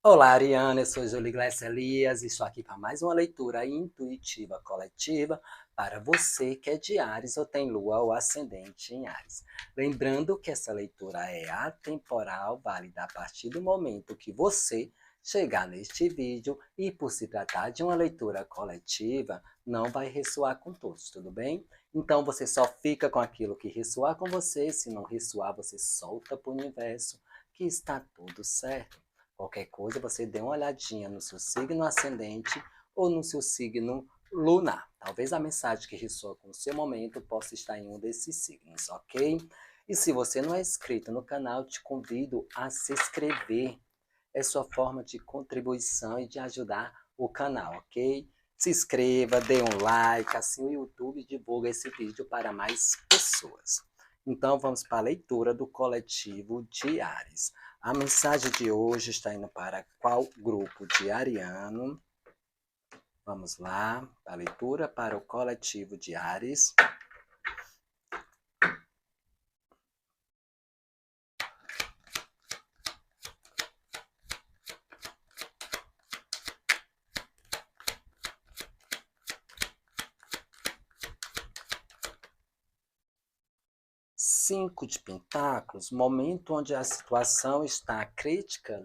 Olá, Ariana, eu sou Júlio Gleice Elias e estou aqui para mais uma leitura intuitiva coletiva para você que é de Áries ou tem lua ou ascendente em Áries. Lembrando que essa leitura é atemporal, válida a partir do momento que você chegar neste vídeo e por se tratar de uma leitura coletiva, não vai ressoar com todos, tudo bem? Então você só fica com aquilo que ressoar com você, se não ressoar você solta para o universo que está tudo certo. Qualquer coisa, você dê uma olhadinha no seu signo ascendente ou no seu signo lunar. Talvez a mensagem que ressoa com o seu momento possa estar em um desses signos, ok? E se você não é inscrito no canal, te convido a se inscrever. É sua forma de contribuição e de ajudar o canal, ok? Se inscreva, dê um like, assim o YouTube divulga esse vídeo para mais pessoas. Então vamos para a leitura do coletivo de Áries. A mensagem de hoje está indo para qual grupo de ariano? Vamos lá, a leitura para o coletivo de Áries. Cinco de pentáculos, momento onde a situação está crítica.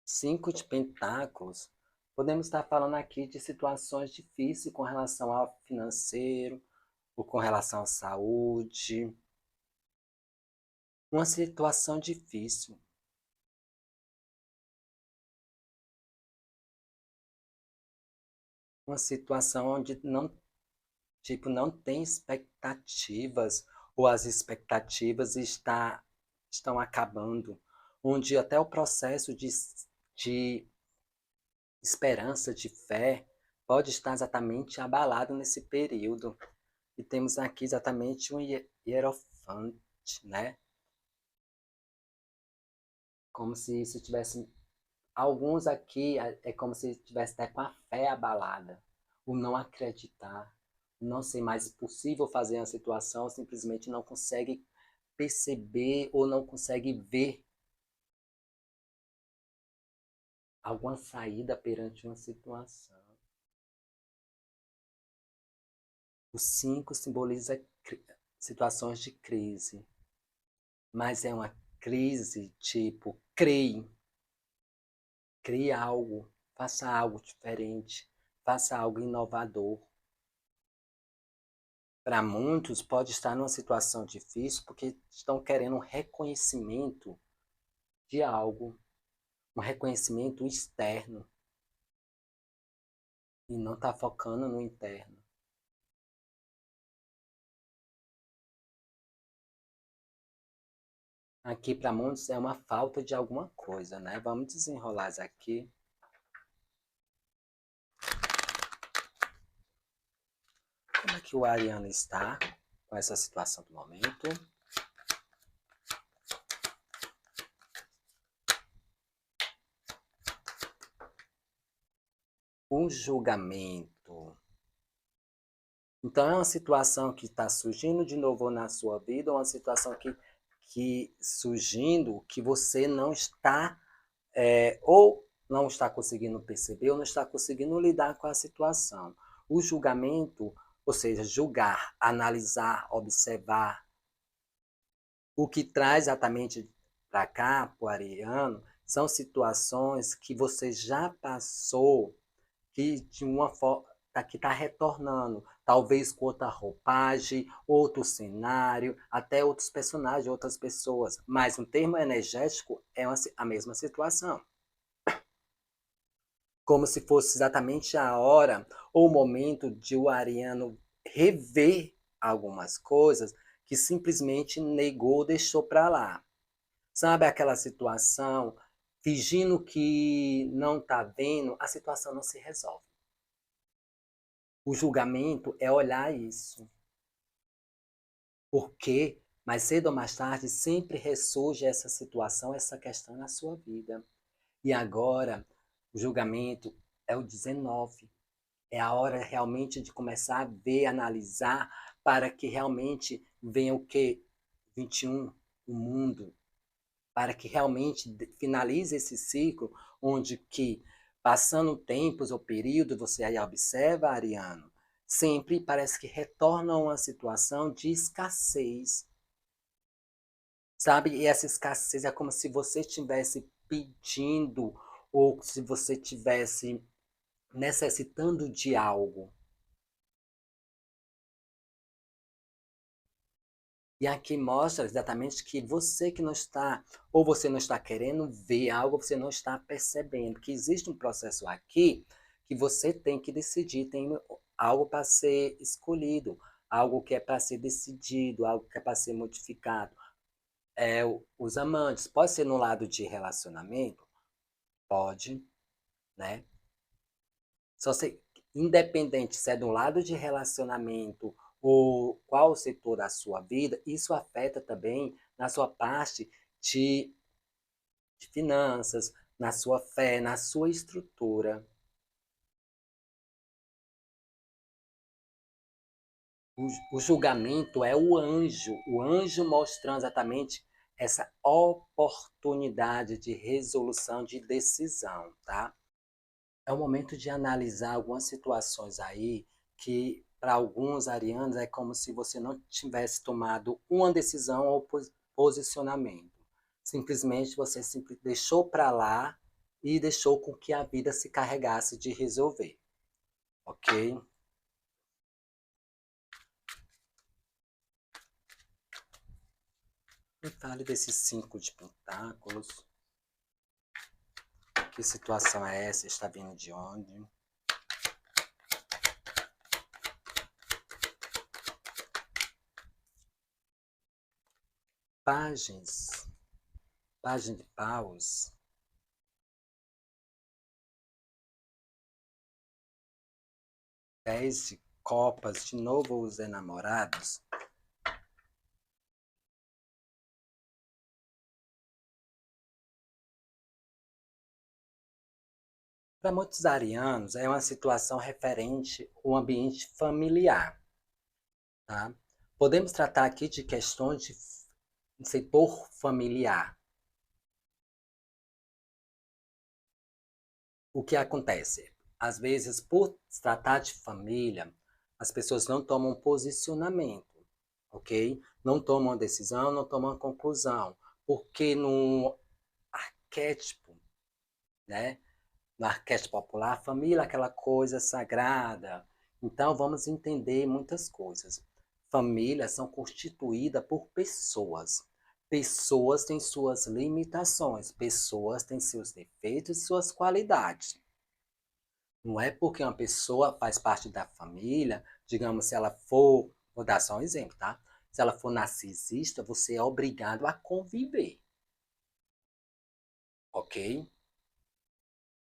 Cinco de pentáculos, podemos estar falando aqui de situações difíceis com relação ao financeiro, ou com relação à saúde. Uma situação difícil. Uma situação onde não tem expectativas, ou as expectativas estão acabando, onde até o processo de esperança, de fé, pode estar exatamente abalado nesse período. E temos aqui exatamente um hierofante, né? Como se isso tivesse. Alguns aqui é como se tivesse até com a fé abalada, o não acreditar, o não ser mais possível fazer a situação, simplesmente não consegue perceber ou não consegue ver alguma saída perante uma situação. O 5 simboliza situações de crise, mas é uma crise tipo, crie algo, faça algo diferente, faça algo inovador. Para muitos pode estar numa situação difícil porque estão querendo um reconhecimento de algo, um reconhecimento externo e não está focando no interno. Aqui para muitos é uma falta de alguma coisa, né? Vamos desenrolar isso aqui. Como é que o ariano está com essa situação do momento? O julgamento. Então é uma situação que está surgindo de novo na sua vida, ou uma situação que surgindo que você não está, ou não está conseguindo perceber, ou não está conseguindo lidar com a situação. O julgamento, ou seja, julgar, analisar, observar, o que traz exatamente para cá, para o ariano, são situações que você já passou, que de uma forma que está retornando, talvez com outra roupagem, outro cenário, até outros personagens, outras pessoas, mas no termo energético é a mesma situação. Como se fosse exatamente a hora ou o momento de o ariano rever algumas coisas que simplesmente negou, deixou para lá. Sabe aquela situação, fingindo que não está vendo, a situação não se resolve. O julgamento é olhar isso. Porque mais cedo ou mais tarde sempre ressurge essa situação, essa questão na sua vida. E agora, o julgamento é o 19. É a hora realmente de começar a ver, analisar, para que realmente venha o quê? 21, o mundo. para que realmente finalize esse ciclo, onde que, passando tempos ou período, você aí observa, Ariano, sempre parece que retorna a uma situação de escassez, sabe? E essa escassez é como se você estivesse pedindo, ou se você estivesse necessitando de algo. E aqui mostra exatamente que você que não está, ou você não está querendo ver algo, você não está percebendo que existe um processo aqui que você tem que decidir, tem algo para ser escolhido, algo que é para ser decidido, algo que é para ser modificado. Os amantes, pode ser no lado de relacionamento? Pode, né? Só se, independente se é do lado de relacionamento ou qual o setor da sua vida, isso afeta também na sua parte de, de finanças, na sua fé, na sua estrutura. O julgamento é o anjo mostrando exatamente essa oportunidade de resolução, de decisão, tá? É o momento de analisar algumas situações aí que, para alguns arianos, é como se você não tivesse tomado uma decisão ou posicionamento. Simplesmente você deixou para lá e deixou com que a vida se carregasse de resolver, ok? Me fale desses 5 de pentáculos. Que situação é essa? Está vindo de onde? Páginas. Página de paus. 10 de copas. De novo os enamorados. Para muitos arianos, é uma situação referente ao ambiente familiar. Tá? Podemos tratar aqui de questões de setor familiar. O que acontece? Às vezes, por se tratar de família, as pessoas não tomam posicionamento, ok? Não tomam decisão, não tomam conclusão, porque no arquétipo, né? No arquétipo popular, a família é aquela coisa sagrada. Então, vamos entender muitas coisas. Famílias são constituídas por pessoas. Pessoas têm suas limitações, pessoas têm seus defeitos e suas qualidades. Não é porque uma pessoa faz parte da família, digamos, se ela for, vou dar só um exemplo, tá? Se ela for narcisista, você é obrigado a conviver, ok?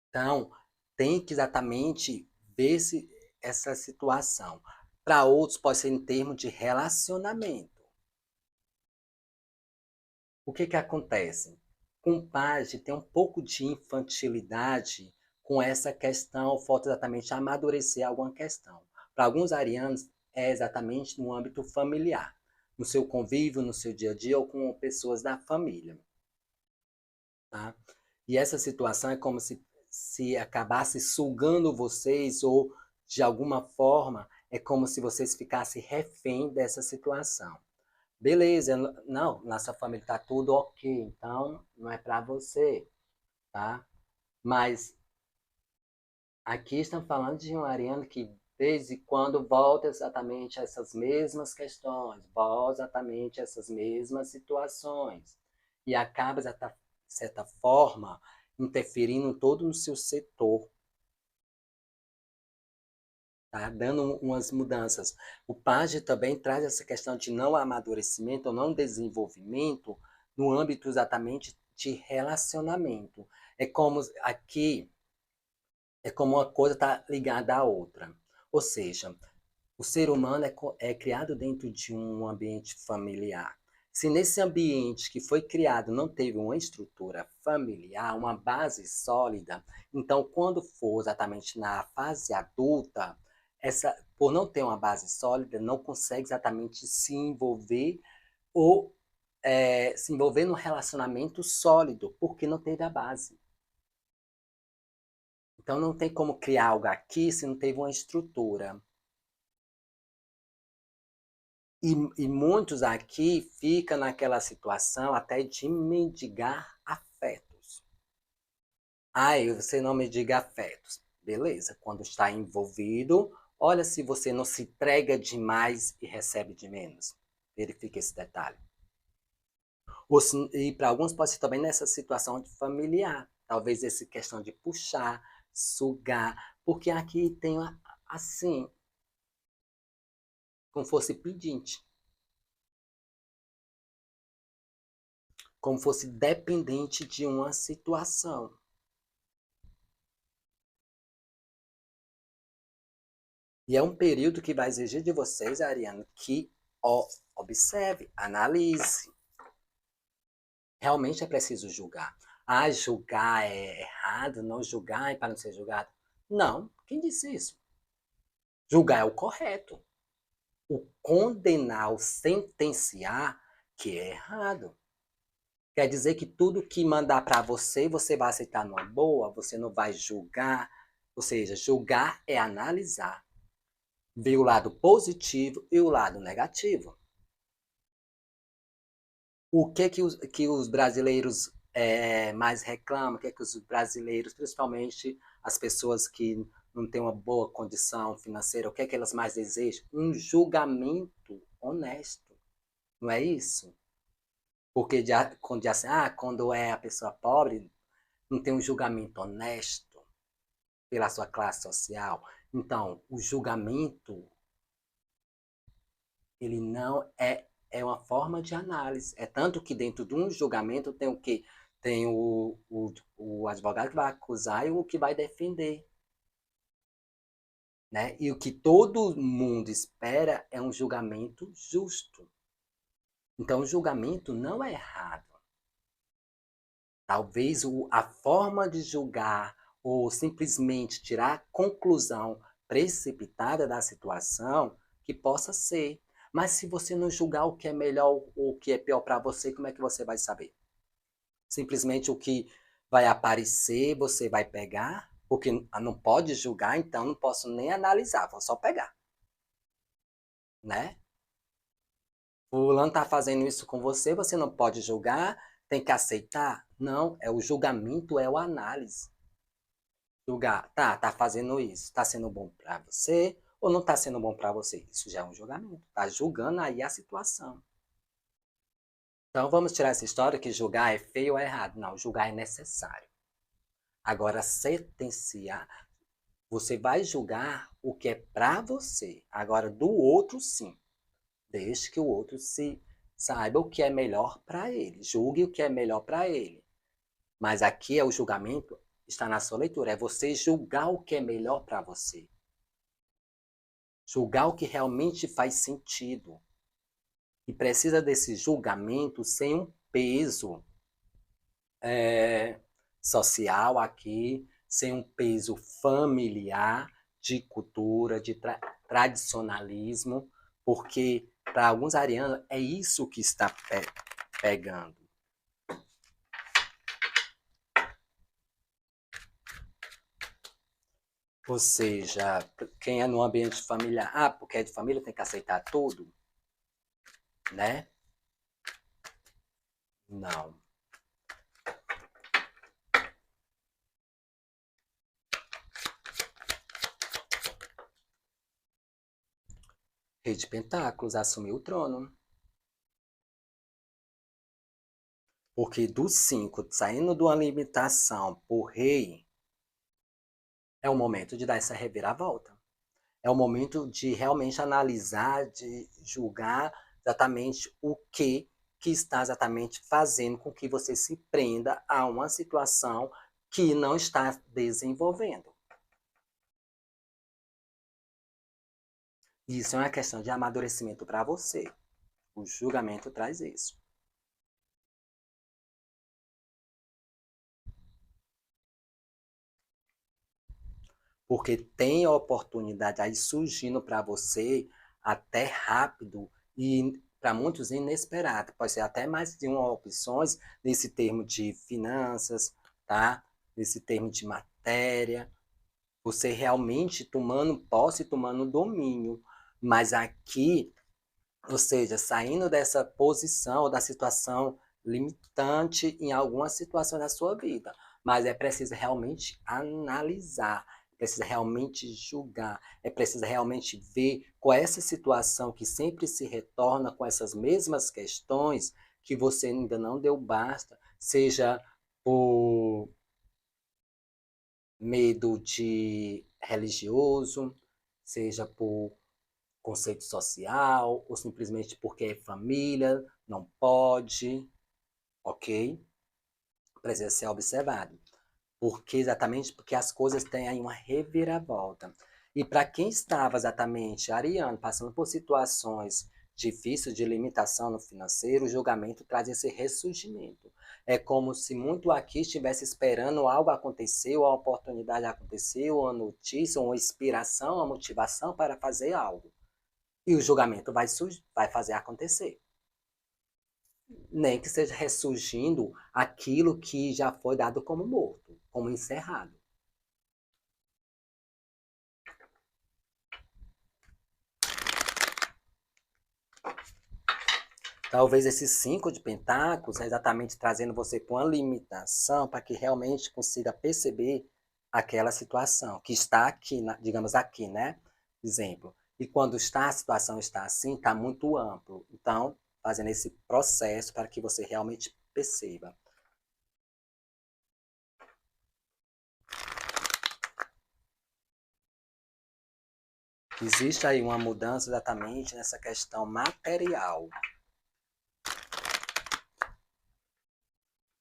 Então, tem que exatamente ver essa situação. Para outros, pode ser em termos de relacionamento. O que acontece? Com o pajem tem um pouco de infantilidade com essa questão, falta exatamente amadurecer alguma questão. Para alguns arianos, é exatamente no âmbito familiar, no seu convívio, no seu dia a dia ou com pessoas da família. Tá? E essa situação é como se acabasse sugando vocês, ou de alguma forma é como se vocês ficassem refém dessa situação. Beleza, não, nossa família está tudo ok, então não é para você, tá? Mas aqui estão falando de um ariano que, de vez em quando, volta exatamente a essas mesmas questões, volta exatamente a essas mesmas situações, e acaba, de certa forma, interferindo todo no seu setor, tá? Dando umas mudanças. O pajem também traz essa questão de não amadurecimento ou não desenvolvimento no âmbito exatamente de relacionamento. É como aqui, é como uma coisa está ligada à outra. Ou seja, o ser humano é criado dentro de um ambiente familiar. Se nesse ambiente que foi criado não teve uma estrutura familiar, uma base sólida, então quando for exatamente na fase adulta, por não ter uma base sólida, não consegue exatamente se envolver ou se envolver num relacionamento sólido, porque não teve a base. Então não tem como criar algo aqui se não teve uma estrutura. E muitos aqui ficam naquela situação até de mendigar afetos. Ai, você não mendiga afetos. Beleza, quando está envolvido, olha se você não se entrega demais e recebe de menos. Verifique esse detalhe. E para alguns pode ser também nessa situação de familiar. Talvez essa questão de puxar, sugar, porque aqui tem assim, como fosse pedinte, como fosse dependente de uma situação. E é um período que vai exigir de vocês, Ariana, que observe, analise. Realmente é preciso julgar. Ah, julgar é errado, não julgar é para não ser julgado. Não, quem disse isso? Julgar é o correto. O condenar, o sentenciar, que é errado. Quer dizer que tudo que mandar para você, você vai aceitar numa boa, você não vai julgar. Ou seja, julgar é analisar, ver o lado positivo e o lado negativo. O que os brasileiros mais reclamam, o que os brasileiros, principalmente as pessoas que não têm uma boa condição financeira, o que elas mais desejam? Um julgamento honesto, não é isso? Porque quando é a pessoa pobre, não tem um julgamento honesto pela sua classe social. Então, o julgamento, ele não é uma forma de análise. É tanto que dentro de um julgamento tem o quê? Tem o advogado que vai acusar e o que vai defender. Né? E o que todo mundo espera é um julgamento justo. Então, o julgamento não é errado. Talvez a forma de julgar ou simplesmente tirar conclusão precipitada da situação que possa ser. Mas se você não julgar o que é melhor ou o que é pior para você, como é que você vai saber? Simplesmente o que vai aparecer, você vai pegar, porque não pode julgar, então não posso nem analisar, vou só pegar. Né? O fulano está fazendo isso com você, você não pode julgar, tem que aceitar? Não, é o julgamento, é o análise. Julgar, tá fazendo isso, tá sendo bom para você ou não tá sendo bom para você? Isso já é um julgamento, tá julgando aí a situação. Então vamos tirar essa história que julgar é feio ou é errado. Não, julgar é necessário. Agora, sentenciar, você vai julgar o que é para você. Agora, do outro, sim. Deixe que o outro se saiba o que é melhor para ele. Julgue o que é melhor para ele. Mas aqui é o julgamento, está na sua leitura. É você julgar o que é melhor para você. Julgar o que realmente faz sentido. E precisa desse julgamento sem um peso social aqui, sem um peso familiar, de cultura, de tradicionalismo, porque para alguns arianos é isso que está pegando. Ou seja, quem é no ambiente familiar, porque é de família tem que aceitar tudo, né? Não. Rei de Pentáculos assumiu o trono. Porque dos 5, saindo de uma limitação por rei, é o momento de dar essa reviravolta. É o momento de realmente analisar, de julgar exatamente o que está exatamente fazendo com que você se prenda a uma situação que não está desenvolvendo. Isso é uma questão de amadurecimento para você. O julgamento traz isso. Porque tem oportunidade aí surgindo para você até rápido e para muitos inesperado. Pode ser até mais de uma opções nesse termo de finanças, tá? Nesse termo de matéria. Você realmente tomando posse, tomando domínio. Mas aqui, ou seja, saindo dessa posição ou da situação limitante em alguma situação da sua vida. Mas é preciso realmente analisar, é preciso realmente julgar, é preciso realmente ver qual é essa situação que sempre se retorna com essas mesmas questões que você ainda não deu basta, seja por medo de religioso, seja por conceito social, ou simplesmente porque é família, não pode, ok? Precisa ser observado. Exatamente porque as coisas têm aí uma reviravolta. E para quem estava exatamente, Ariano, passando por situações difíceis de limitação no financeiro, o julgamento traz esse ressurgimento. É como se muito aqui estivesse esperando algo acontecer, ou a oportunidade acontecer, ou a notícia, ou uma inspiração, uma motivação para fazer algo. E o julgamento vai fazer acontecer. Nem que seja ressurgindo aquilo que já foi dado como morto, como encerrado. Talvez esse 5 de pentáculos é exatamente trazendo você para uma limitação para que realmente consiga perceber aquela situação que está aqui, digamos aqui, né? Exemplo. E quando a situação está assim, está muito amplo. Então, fazendo esse processo para que você realmente perceba. Existe aí uma mudança exatamente nessa questão material.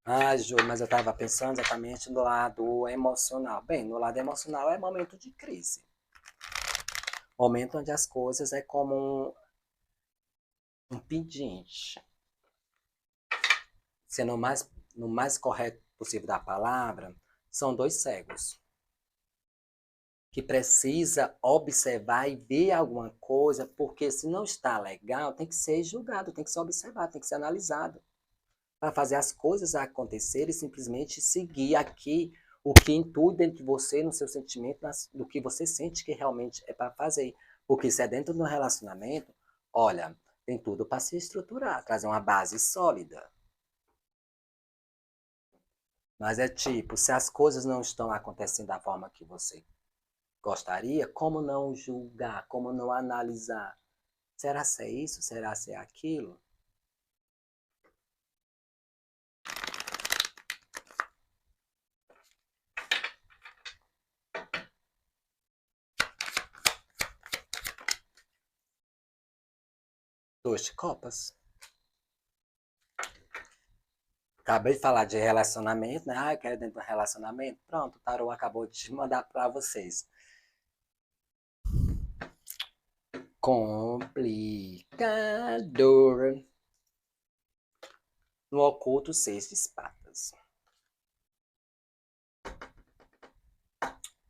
Ah, Júlio, mas eu estava pensando exatamente no lado emocional. Bem, no lado emocional é momento de crise. Momento onde as coisas é como um pedinte. Sendo no mais correto possível da palavra, são dois cegos. Que precisa observar e ver alguma coisa, porque se não está legal, tem que ser julgado, tem que ser observado, tem que ser analisado. Para fazer as coisas acontecerem e simplesmente seguir aqui o que intui dentro de você, no seu sentimento, do que você sente que realmente é para fazer. Porque se é dentro de um relacionamento, olha, tem tudo para se estruturar, trazer uma base sólida. Mas é tipo, se as coisas não estão acontecendo da forma que você gostaria, como não julgar, como não analisar? Será se é isso? Será se é aquilo? Dois de copas. Acabei de falar de relacionamento, né? Ah, eu quero dentro do relacionamento. Pronto, o Tarô acabou de mandar para vocês. Complicador. No oculto, 6 de espadas.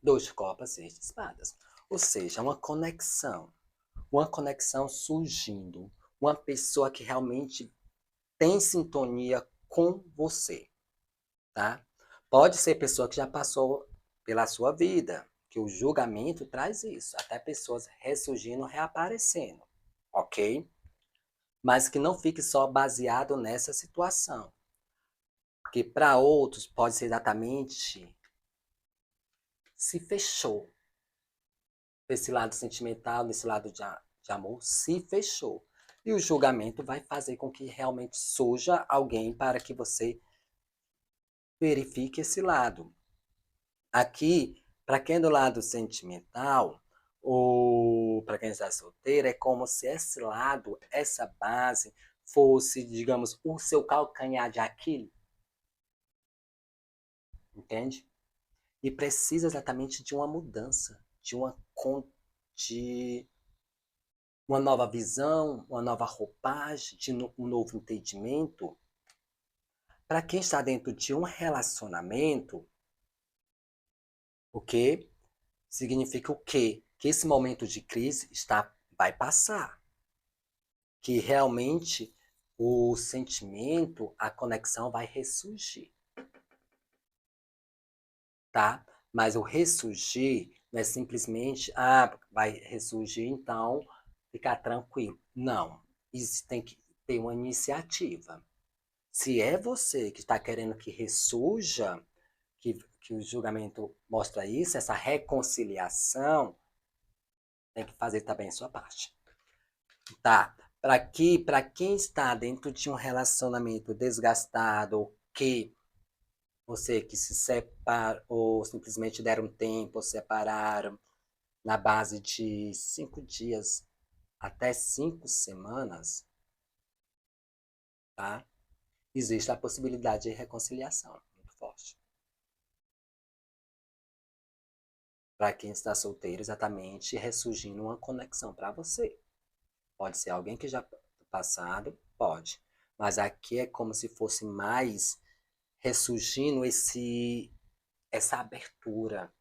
2 de copas, 6 de espadas. Ou seja, uma conexão. Uma conexão surgindo. Uma pessoa que realmente tem sintonia com você, tá? Pode ser pessoa que já passou pela sua vida, que o julgamento traz isso, até pessoas ressurgindo, reaparecendo, ok? Mas que não fique só baseado nessa situação, porque para outros pode ser exatamente se fechou, desse lado sentimental, desse lado de amor, se fechou. E o julgamento vai fazer com que realmente surja alguém para que você verifique esse lado. Aqui, para quem é do lado sentimental, ou para quem está solteiro, é como se esse lado, essa base, fosse, digamos, o seu calcanhar de Aquiles, entende? E precisa exatamente de uma mudança, de uma nova visão, uma nova roupagem, de um novo entendimento. Para quem está dentro de um relacionamento, o que significa o quê? Que esse momento de crise vai passar. que realmente o sentimento, a conexão vai ressurgir, tá? Mas o ressurgir não é simplesmente, vai ressurgir, então ficar tranquilo. Não, isso tem que ter uma iniciativa. Se é você que está querendo que ressurja, que o julgamento mostra isso, essa reconciliação, tem que fazer também a sua parte. Tá? Para quem está dentro de um relacionamento desgastado, que você que se separa, ou simplesmente deram um tempo, ou separaram, na base de 5 dias até 5 semanas, tá? Existe a possibilidade de reconciliação muito forte. Para quem está solteiro, exatamente, ressurgindo uma conexão para você. Pode ser alguém que já do passado, pode. Mas aqui é como se fosse mais ressurgindo essa abertura,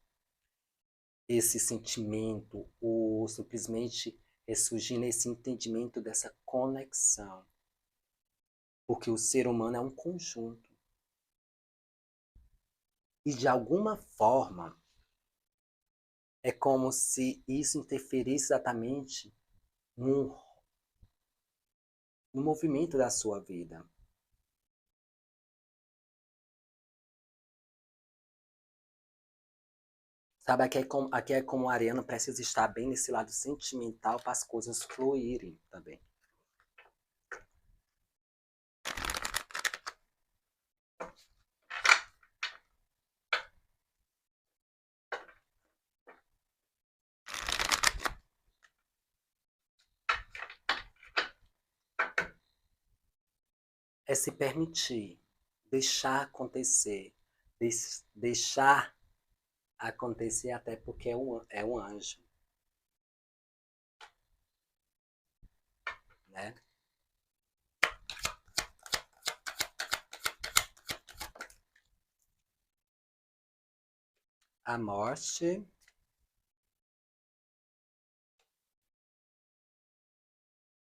esse sentimento, ou simplesmente ressurgindo esse entendimento dessa conexão. Porque o ser humano é um conjunto. E de alguma forma, é como se isso interferisse exatamente no, no movimento da sua vida. Sabe, aqui é como o Ariano precisa estar bem nesse lado sentimental para as coisas fluírem também. É se permitir, deixar acontecer, deixar acontecer até porque é um anjo, né? A morte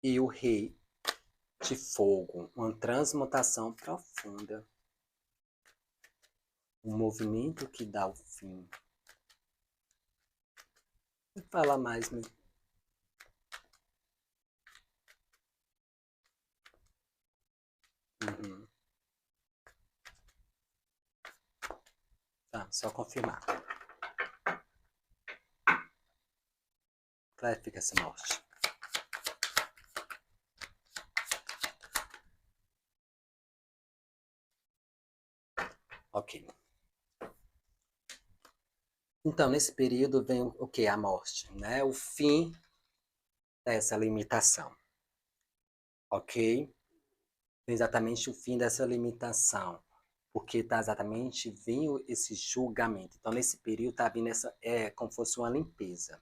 e o rei de fogo, uma transmutação profunda, um movimento que dá o fim. Vou falar mais, né? Uhum. Tá, só confirmar. Clarifica essa morte. Ok. Então, nesse período vem o que? A morte, né? O fim dessa limitação, ok? Exatamente o fim dessa limitação, porque tá exatamente vindo esse julgamento. Então, nesse período tá vindo essa, como se fosse uma limpeza.